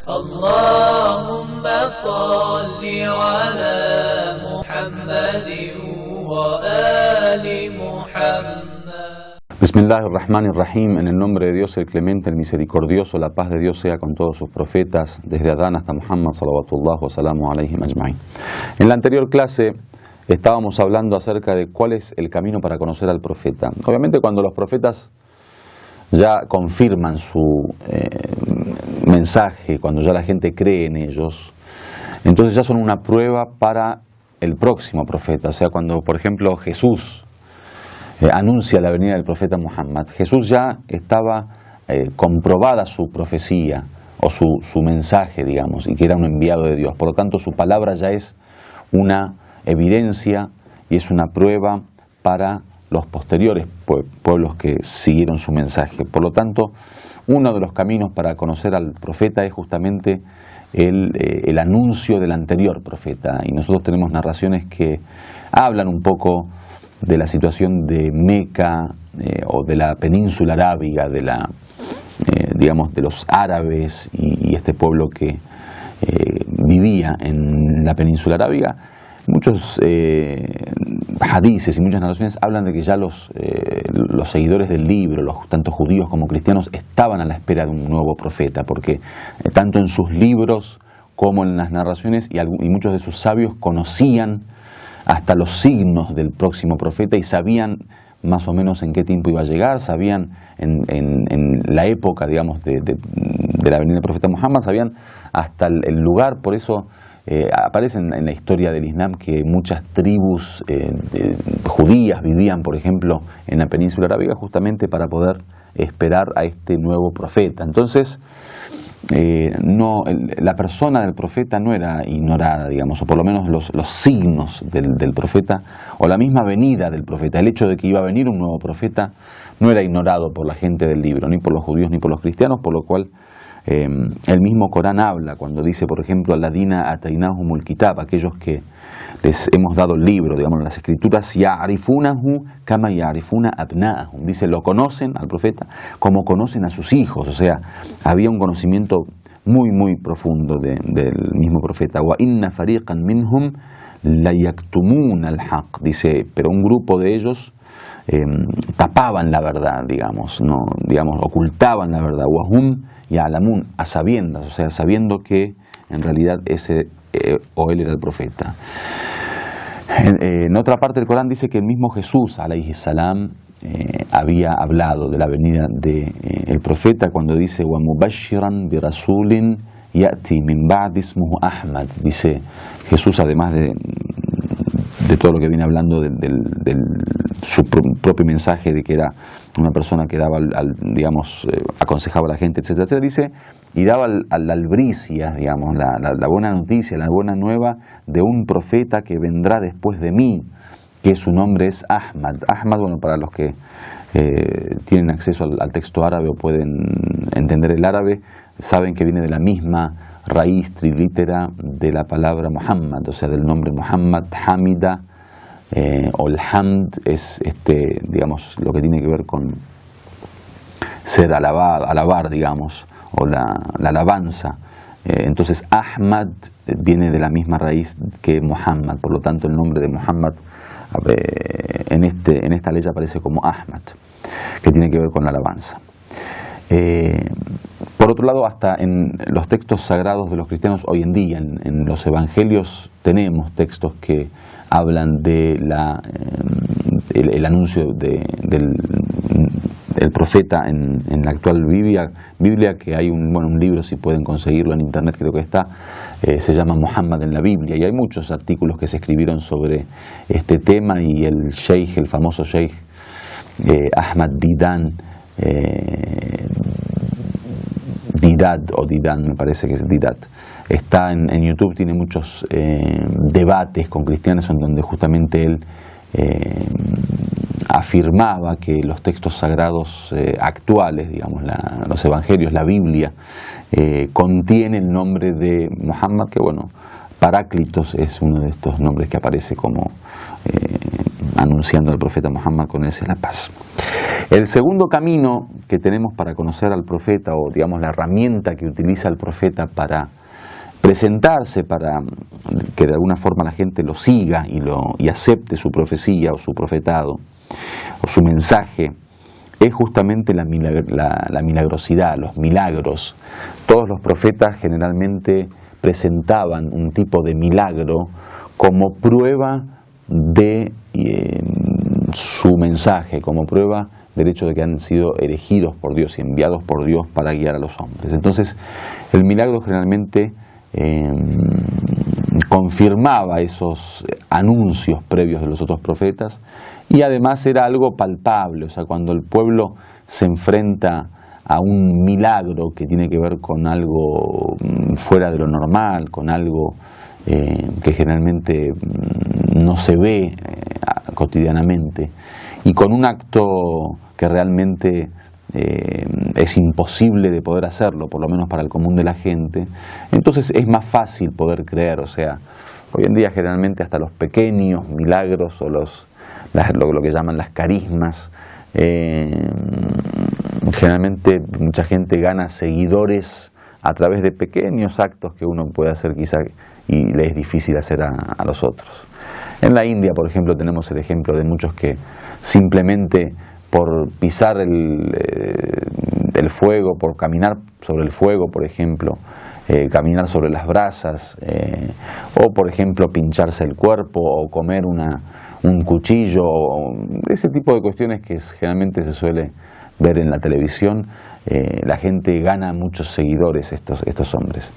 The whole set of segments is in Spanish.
اللهم صل على محمد وآل محمد. Bismillahirrahmanirrahim. En el nombre de Dios, el clemente, el misericordioso, la paz de Dios sea con todos sus profetas, desde Adán hasta Muhammad, salawatullah wa salamu alayhim ajma'in. En la anterior clase estábamos hablando acerca de cuál es el camino para conocer al profeta. Obviamente cuando los profetas ya confirman su mensaje, cuando ya la gente cree en ellos, entonces ya son una prueba para el próximo profeta. O sea, cuando por ejemplo Jesús anuncia la venida del profeta Muhammad, Jesús ya estaba comprobada su profecía o su mensaje, digamos, y que era un enviado de Dios. Por lo tanto, su palabra ya es una evidencia y es una prueba para los posteriores pueblos que siguieron su mensaje. Por lo tanto, uno de los caminos para conocer al profeta es justamente el anuncio del anterior profeta. Y nosotros tenemos narraciones que hablan un poco de la situación de Meca o de la península arábiga, digamos, de los árabes y este pueblo que vivía en la península arábiga. Muchos hadices y muchas narraciones hablan de que ya los seguidores del libro, tanto judíos como cristianos, estaban a la espera de un nuevo profeta, porque tanto en sus libros como en las narraciones y muchos de sus sabios conocían hasta los signos del próximo profeta y sabían más o menos en qué tiempo iba a llegar, sabían en la época, digamos, de la venida del profeta Muhammad, sabían hasta el lugar. Por eso aparece en la historia del Islam que muchas tribus judías vivían, por ejemplo, en la península arábiga justamente para poder esperar a este nuevo profeta. Entonces, la persona del profeta no era ignorada, digamos, o por lo menos los signos del profeta o la misma venida del profeta. El hecho de que iba a venir un nuevo profeta no era ignorado por la gente del libro, ni por los judíos ni por los cristianos, por lo cual el mismo Corán habla cuando dice, por ejemplo, Alladina atainahumul kitab, aquellos que les hemos dado el libro, digamos, las escrituras, ya'rifunahu kama ya'rifuna abna'ahum. Dice, lo conocen al profeta como conocen a sus hijos. O sea, había un conocimiento muy, muy profundo del mismo profeta. Wa inna fariqan minhum la yaktumuna al-haq. Dice, pero un grupo de ellos tapaban la verdad, digamos, ocultaban la verdad. Wa hum ya'lamun, a sabiendas, o sea, sabiendo que en realidad ese o él era el profeta. En otra parte del Corán dice que el mismo Jesús, alayhi salam, había hablado de la venida del profeta cuando dice wa mubashiran bi rasulin ya'ti min ba'di ismuhu Ahmad. Dice Jesús, además de todo lo que viene hablando de su propio mensaje, de que era una persona que daba, digamos, aconsejaba a la gente, etcétera, etcétera, dice, y daba albricias, digamos, la buena noticia, la buena nueva de un profeta que vendrá después de mí, que su nombre es Ahmad. Ahmad, bueno, para los que tienen acceso al texto árabe o pueden entender el árabe, saben que viene de la misma raíz trilítera de la palabra Muhammad, o sea, del nombre Muhammad, Hamida, o el Hamd es digamos, lo que tiene que ver con ser alabar, digamos, o la alabanza. Entonces Ahmad viene de la misma raíz que Muhammad, por lo tanto el nombre de Muhammad en esta ley aparece como Ahmad, que tiene que ver con la alabanza. Por otro lado, hasta en los textos sagrados de los cristianos hoy en día, en los evangelios, tenemos textos que hablan de el anuncio del profeta en la actual Biblia, que hay un libro, si pueden conseguirlo en internet, creo que está, se llama Muhammad en la Biblia, y hay muchos artículos que se escribieron sobre este tema, y el famoso sheikh Ahmad Didat, me parece que es Didat, está en YouTube, tiene muchos debates con cristianos en donde justamente él afirmaba que los textos sagrados actuales, digamos, los evangelios, la Biblia, contiene el nombre de Muhammad, que bueno, Paráclitos es uno de estos nombres que aparece como anunciando al profeta Muhammad, con él sea la paz. El segundo camino que tenemos para conocer al profeta, o digamos la herramienta que utiliza el profeta para presentarse, para que de alguna forma la gente lo siga y acepte su profecía o su profetado o su mensaje, es justamente la milagrosidad, los milagros. Todos los profetas generalmente presentaban un tipo de milagro como prueba de su mensaje, como prueba del hecho de que han sido elegidos por Dios y enviados por Dios para guiar a los hombres. Entonces, el milagro generalmente confirmaba esos anuncios previos de los otros profetas, y además era algo palpable. O sea, cuando el pueblo se enfrenta a un milagro que tiene que ver con algo fuera de lo normal, con algo que generalmente no se ve cotidianamente, y con un acto que realmente es imposible de poder hacerlo, por lo menos para el común de la gente, entonces es más fácil poder creer. O sea, hoy en día generalmente hasta los pequeños milagros o lo que llaman las carismas, generalmente mucha gente gana seguidores a través de pequeños actos que uno puede hacer quizá y le es difícil hacer a los otros. En la India, por ejemplo, tenemos el ejemplo de muchos que simplemente por pisar el fuego, por caminar sobre el fuego, por ejemplo, caminar sobre las brasas, o por ejemplo pincharse el cuerpo, o comer un cuchillo, o ese tipo de cuestiones que generalmente se suele ver en la televisión, la gente gana muchos seguidores, estos hombres.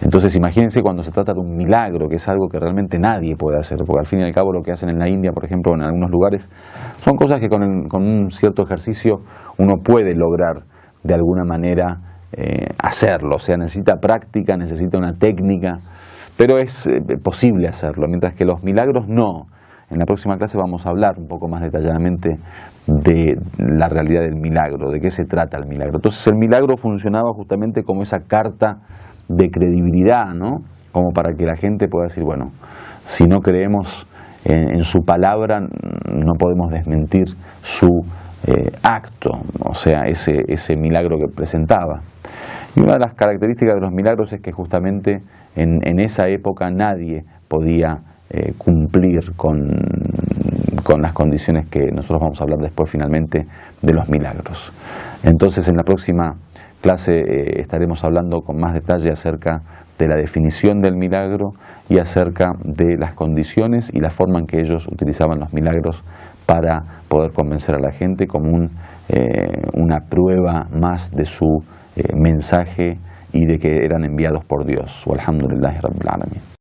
Entonces imagínense cuando se trata de un milagro, que es algo que realmente nadie puede hacer, porque al fin y al cabo lo que hacen en la India, por ejemplo, en algunos lugares, son cosas que con un cierto ejercicio uno puede lograr de alguna manera hacerlo. O sea, necesita práctica, necesita una técnica, pero es posible hacerlo, mientras que los milagros no. En la próxima clase vamos a hablar un poco más detalladamente de la realidad del milagro, de qué se trata el milagro. Entonces el milagro funcionaba justamente como esa carta de credibilidad, ¿no? Como para que la gente pueda decir, bueno, si no creemos en su palabra, no podemos desmentir su acto, o sea, ese milagro que presentaba. Y una de las características de los milagros es que justamente en esa época nadie podía cumplir con las condiciones que nosotros vamos a hablar después finalmente de los milagros. Entonces en la próxima clase estaremos hablando con más detalle acerca de la definición del milagro y acerca de las condiciones y la forma en que ellos utilizaban los milagros para poder convencer a la gente como una prueba más de su mensaje y de que eran enviados por Dios. Walhamdulillahi Rabbil Alamin.